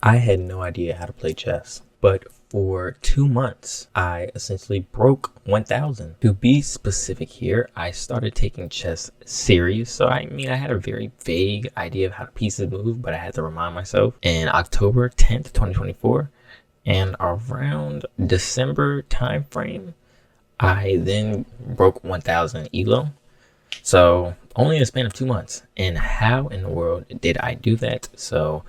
I had no idea how to play chess, but for 2 months, I essentially broke 1000. To be specific here, I started taking chess serious. So I had a very vague idea of how the pieces move, but I had to remind myself in October 10th, 2024, and around December time frame, I then broke 1000 ELO. So only in a span of 2 months. And how in the world did I do that? So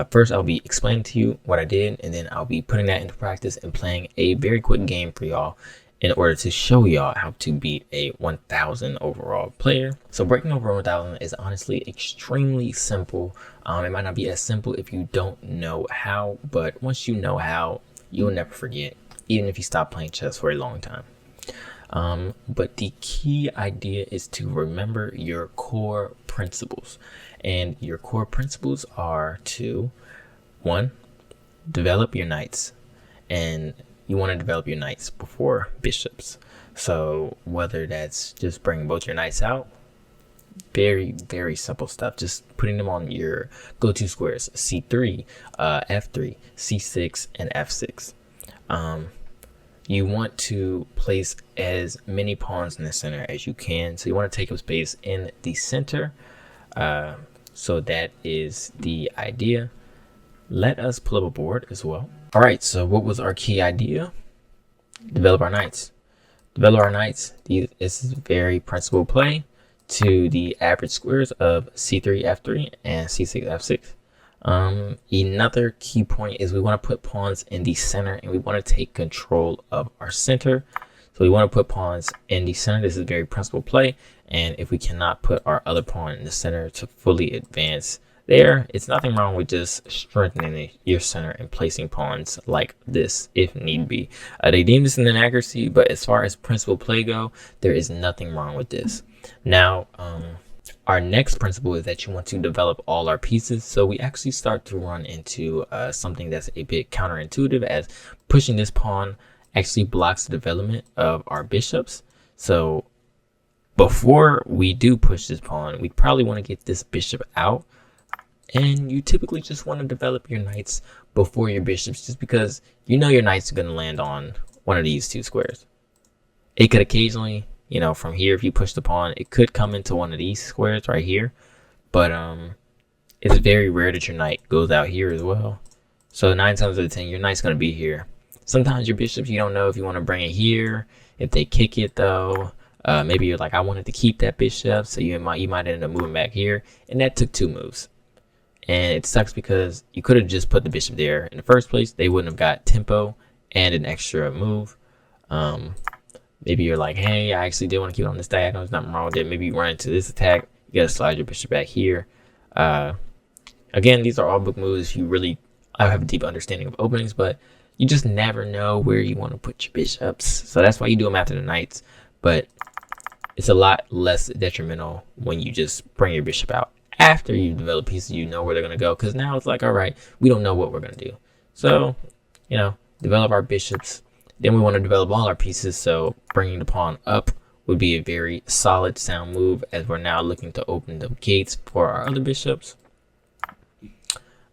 first I'll be explaining to you what I did, and then I'll be putting that into practice and playing a very quick game for y'all in order to show y'all how to beat a 1000 overall player. So breaking over 1000 is honestly extremely simple. It might not be as simple if you don't know how, but once you know how, you'll never forget, even if you stop playing chess for a long time. But the key idea is to remember your core principles. And your core principles are to, one, develop your knights. And you want to develop your knights before bishops. So whether that's just bringing both your knights out, very, very simple stuff. Just putting them on your go-to squares, c3, f3, c6, and f6. You want to place as many pawns in the center as you can. So you want to take up space in the center. So that is the idea. Let us pull up a board as well. All right, so what was our key idea? Develop our knights. Develop our knights. This is very principled play to the average squares of c3, f3, and c6, f6. Another key point is we want to put pawns in the center, and we want to take control of our center. So we want to put pawns in the center. This is very principled play, and if we cannot put our other pawn in the center to fully advance there, it's nothing wrong with just strengthening your center and placing pawns like this if need be. They deem this an inaccuracy, but as far as principled play go, there is nothing wrong with this. Now, our next principle is that you want to develop all our pieces. So we actually start to run into something that's a bit counterintuitive, as pushing this pawn actually blocks the development of our bishops. So before we do push this pawn, we probably want to get this bishop out. And you typically just want to develop your knights before your bishops, just because you know your knights are going to land on one of these two squares. It could occasionally, from here, if you push the pawn, it could come into one of these squares right here. But it's very rare that your knight goes out here as well. So 9 times out of 10, your knight's going to be here. Sometimes your bishops, you don't know if you want to bring it here. If they kick it, though, maybe you're like, I wanted to keep that bishop, so you might end up moving back here. And that took 2 moves. And it sucks because you could have just put the bishop there in the first place. They wouldn't have got tempo and an extra move. Maybe you're like, hey, I actually did want to keep it on this diagonal. There's nothing wrong with it. Maybe you run into this attack. You got to slide your bishop back here. Again, these are all book moves if you really have a deep understanding of openings, but you just never know where you want to put your bishops. So that's why you do them after the knights. But it's a lot less detrimental when you just bring your bishop out after you develop pieces. You know where they're going to go, because now it's like, all right, we don't know what we're going to do. So, develop our bishops. Then we want to develop all our pieces. So bringing the pawn up would be a very solid, sound move, as we're now looking to open the gates for our other bishops.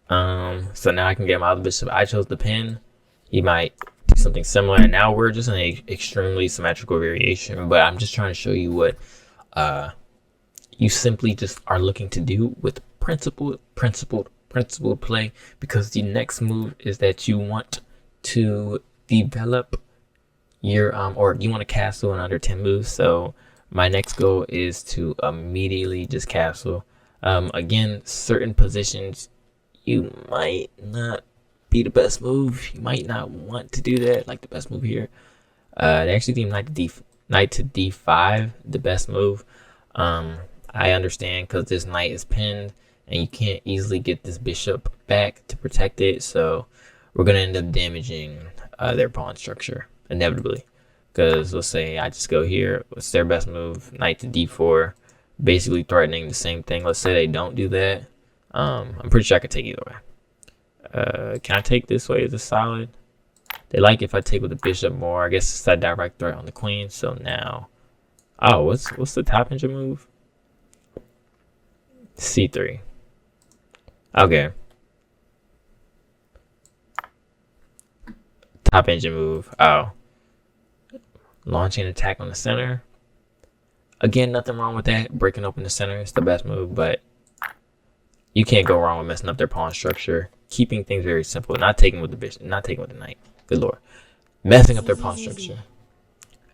So now I can get my other bishop. I chose the pin. He might do something similar, and now we're just in a extremely symmetrical variation. But I'm just trying to show you what you simply just are looking to do with principled play, because the next move is that you want to develop your or you want to castle in under 10 moves. So my next goal is to immediately just castle. Again, certain positions you might not be the best move. You might not want to do that, like the best move here. They actually deem knight to d5 the best move. I understand, because this knight is pinned and you can't easily get this bishop back to protect it. So we're going to end up damaging their pawn structure inevitably. Because let's say I just go here. What's their best move? Knight to d4. Basically threatening the same thing. Let's say they don't do that. I'm pretty sure I could take either way. Can I take this way as a solid? They like if I take with the bishop more. I guess it's that direct threat on the queen. So now, oh, what's the top engine move? C3. Okay. Top engine move. Oh. Launching an attack on the center. Again, nothing wrong with that. Breaking open the center is the best move, but you can't go wrong with messing up their pawn structure. Keeping things very simple. Not taking with the bishop. Not taking with the knight. Good lord. Messing up their pawn structure.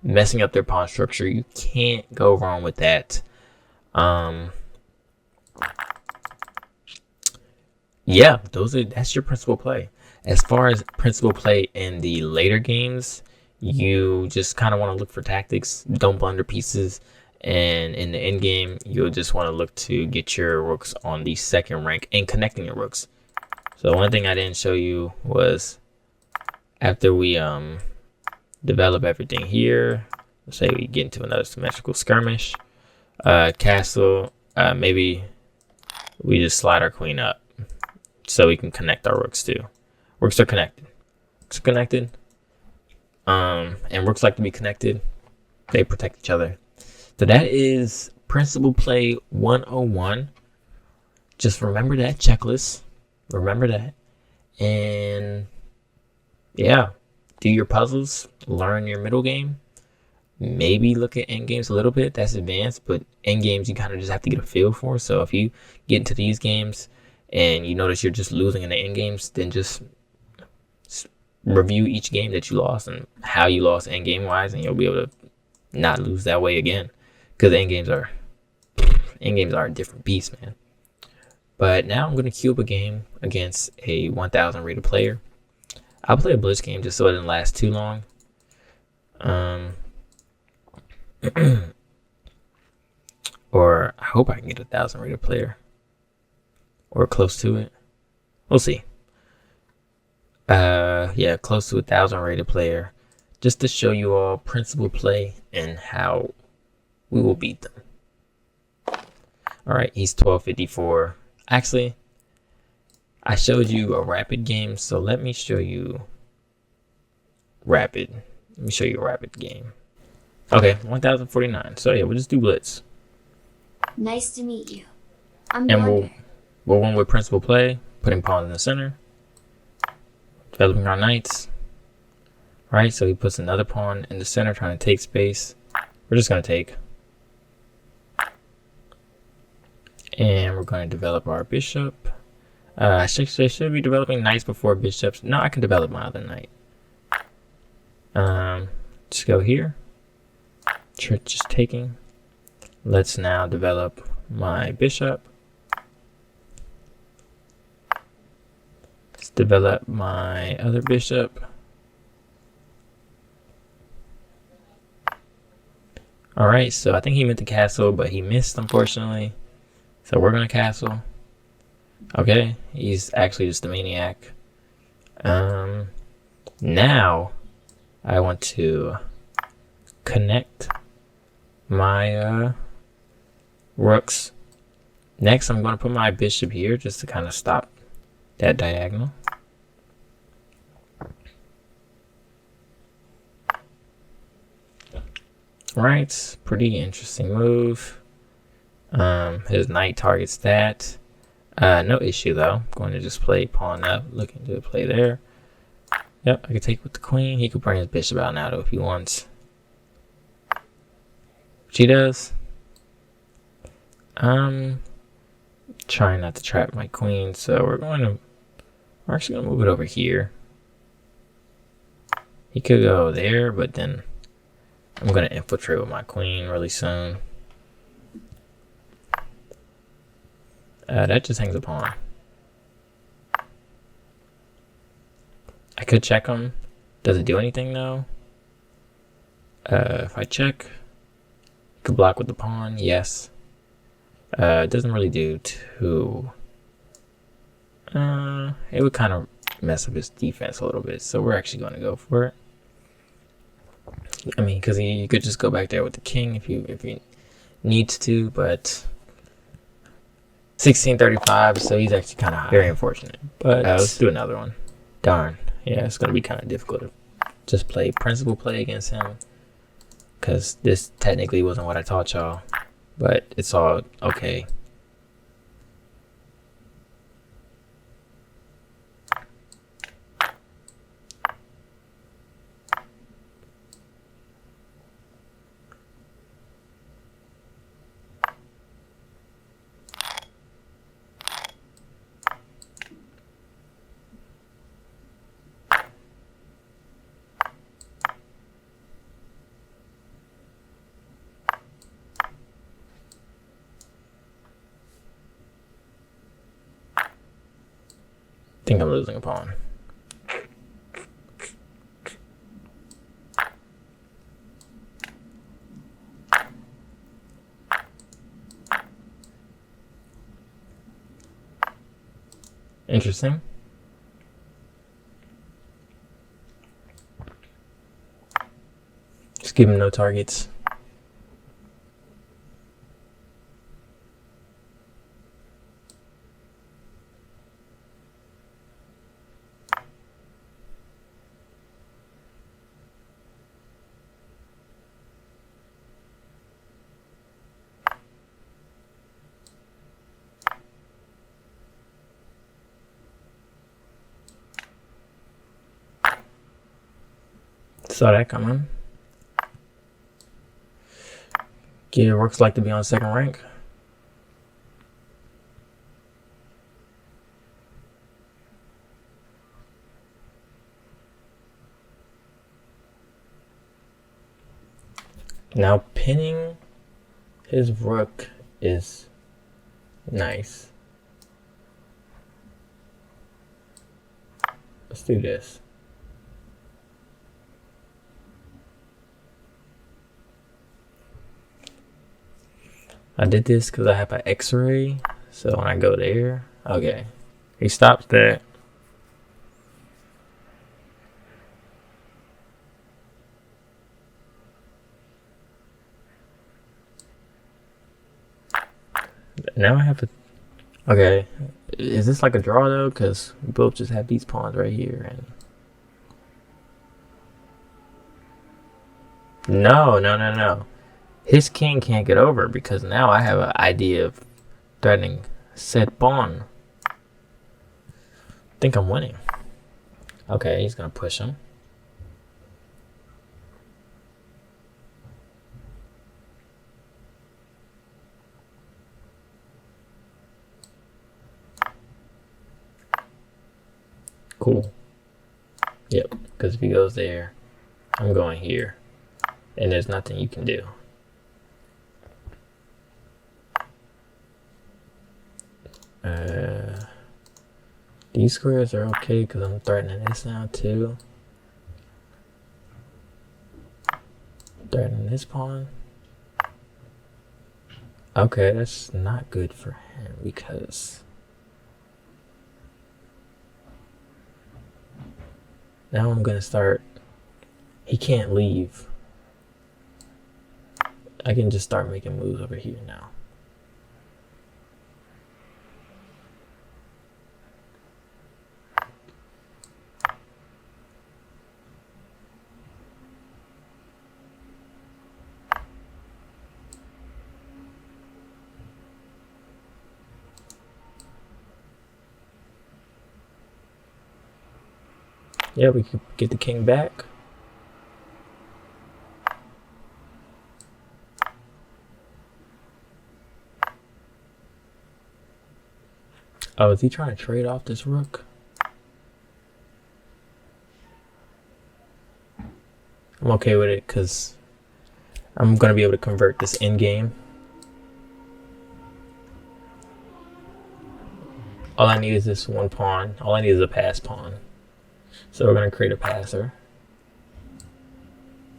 Messing up their pawn structure. You can't go wrong with that. Yeah, that's your principal play. As far as principal play in the later games, you just kind of want to look for tactics. Don't blunder pieces. And in the end game, you'll just want to look to get your rooks on the second rank and connecting your rooks. So one thing I didn't show you was after we develop everything here, let's say we get into another symmetrical skirmish, castle, maybe we just slide our queen up so we can connect our rooks too. Rooks are connected. Rooks are connected. And rooks like to be connected. They protect each other. So that is Principal Play 101. Just remember that checklist. Remember that. And yeah, do your puzzles. Learn your middle game. Maybe look at end games a little bit. That's advanced. But end games you kind of just have to get a feel for. So if you get into these games and you notice you're just losing in the end games, then just review each game that you lost and how you lost end game wise, and you'll be able to not lose that way again. Because end games are a different beast, man. But now I'm going to queue up a game against a 1,000 rated player. I'll play a blitz game just so it doesn't last too long. Or I hope I can get a 1,000 rated player. Or close to it. We'll see. Yeah, close to 1,000 rated player. Just to show you all principal play and how we will beat them. Alright, he's 1254. Actually, I showed you a rapid game, so let me show you rapid. Let me show you a rapid game. Okay, 1049. So yeah, we'll just do blitz. Nice to meet you. I'm and Yonder. we'll win with principal play, putting pawns in the center, developing our knights. Right, so he puts another pawn in the center, trying to take space. We're just gonna take. And we're going to develop our bishop. I should be developing knights before bishops. No, I can develop my other knight. Just go here. Just taking. Let's now develop my bishop. Let's develop my other bishop. Alright, so I think he meant to castle, but he missed, unfortunately. So we're going to castle. Okay, he's actually just a maniac. Now, I want to connect my rooks. Next, I'm going to put my bishop here just to kind of stop that diagonal. Right, pretty interesting move. His knight targets that. No issue though. Going to just play pawn up, looking to play there. Yep, I could take with the queen. He could bring his bishop out now though if he wants. Which he does. Trying not to trap my queen, so we're actually gonna move it over here. He could go there, but then I'm gonna infiltrate with my queen really soon. That just hangs a pawn. I could check him. Does it do anything though? If I check, could block with the pawn. Yes. It doesn't really do too. It would kind of mess up his defense a little bit. So we're actually going to go for it. I mean, because you could just go back there with the king if he needs to, but 1635, so he's actually kind of high. Very unfortunate. But let's do another one. Darn. Yeah, it's going to be kind of difficult to just play principal play against him. Because this technically wasn't what I taught y'all. But it's all okay. think I'm losing a pawn. Interesting. Just give him no targets. Saw that coming. Yeah, works like to be on second rank. Now pinning his rook is nice. Let's do this. I did this because I have an X-ray, so when I go there, okay, he stops that. Now I have a, okay, is this like a draw though? Because we both just have these pawns right here, and no. His king can't get over because now I have an idea of threatening said pawn. I think I'm winning. Okay, he's gonna push him. Cool. Yep, because if he goes there, I'm going here. And there's nothing you can do. These squares are okay because I'm threatening this now too. Threatening this pawn. Okay, that's not good for him because now I'm gonna start. He can't leave. I can just start making moves over here now. Yeah, we could get the king back. Oh, is he trying to trade off this rook? I'm okay with it because I'm going to be able to convert this endgame. All I need is this one pawn. All I need is a pass pawn. So we're going to create a passer.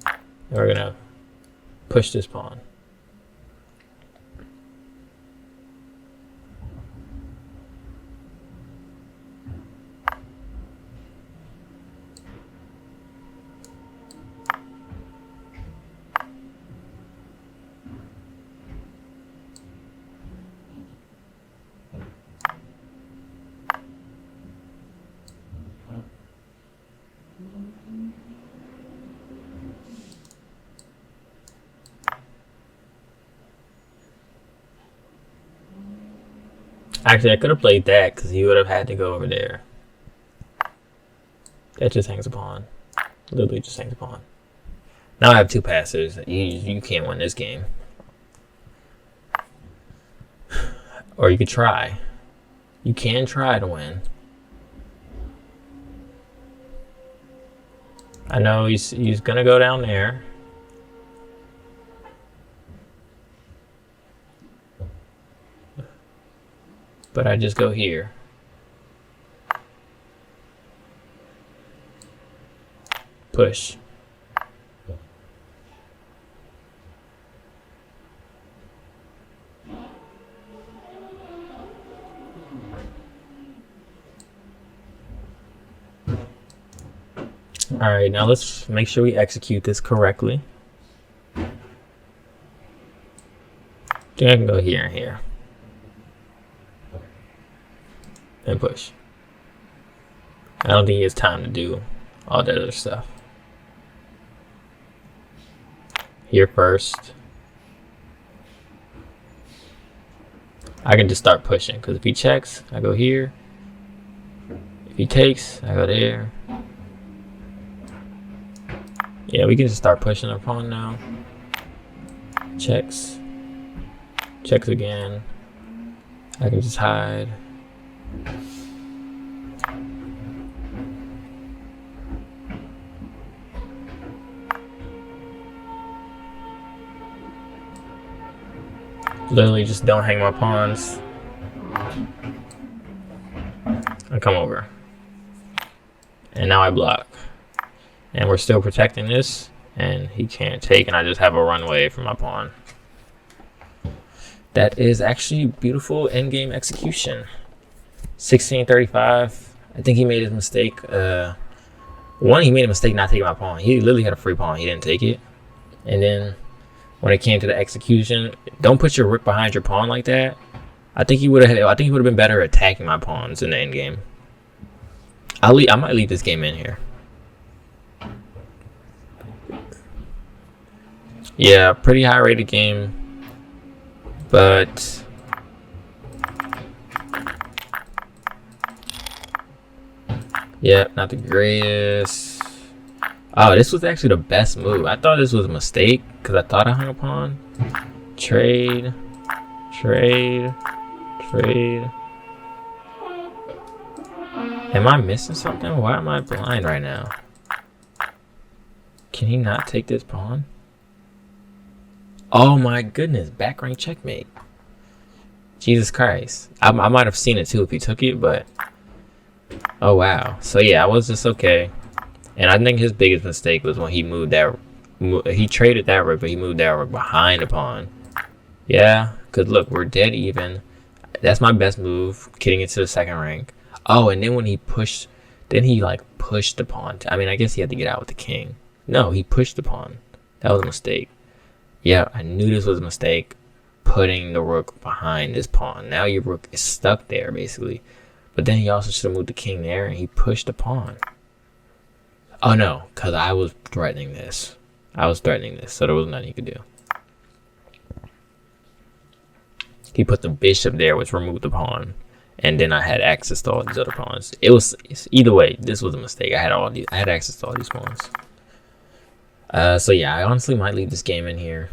And we're going to push this pawn. Actually, I could have played that because he would have had to go over there. That just hangs a pawn. Literally just hangs a pawn. Now I have two passers. You can't win this game. Or you could try. You can try to win. I know he's gonna go down there. But I just go here. push. All right, now let's make sure we execute this correctly. I think I can go here and here. And push. I don't think he has time to do all that other stuff. Here first. I can just start pushing, because if he checks, I go here. If he takes, I go there. Yeah, we can just start pushing our pawn now. Checks. Checks again. I can just hide. Literally just don't hang my pawns. I come over. And now I block. And we're still protecting this. And he can't take, and I just have a runway for my pawn. That is actually beautiful endgame execution. 1635. I think he made his mistake. One, he made a mistake not taking my pawn. He literally had a free pawn. He didn't take it. And then when it came to the execution, don't put your rook behind your pawn like that. I think he would have been better attacking my pawns in the end game. I might leave this game in here. Yeah, pretty high rated game, but yeah, not the greatest. Oh, this was actually the best move. I thought this was a mistake because I thought I hung a pawn. Trade, trade, trade. Am I missing something? Why am I blind right now? Can he not take this pawn? Oh my goodness, back rank checkmate. Jesus Christ. I might have seen it too if he took it, but oh wow. So yeah, I was just okay. And I think his biggest mistake was when he moved that. He traded that rook, but he moved that rook behind the pawn. Yeah, because look, we're dead even. That's my best move, getting it to the second rank. Oh, and then when he pushed, then he like pushed the pawn. I mean, I guess he had to get out with the king. No, he pushed the pawn. That was a mistake. Yeah, I knew this was a mistake, putting the rook behind this pawn. Now your rook is stuck there, basically. But then he also should have moved the king there, and he pushed the pawn. Oh, no, because I was threatening this. So there was nothing he could do. He put the bishop there, which removed the pawn. And then I had access to all these other pawns. Either way, this was a mistake. I had access to all these pawns. So yeah, I honestly might leave this game in here.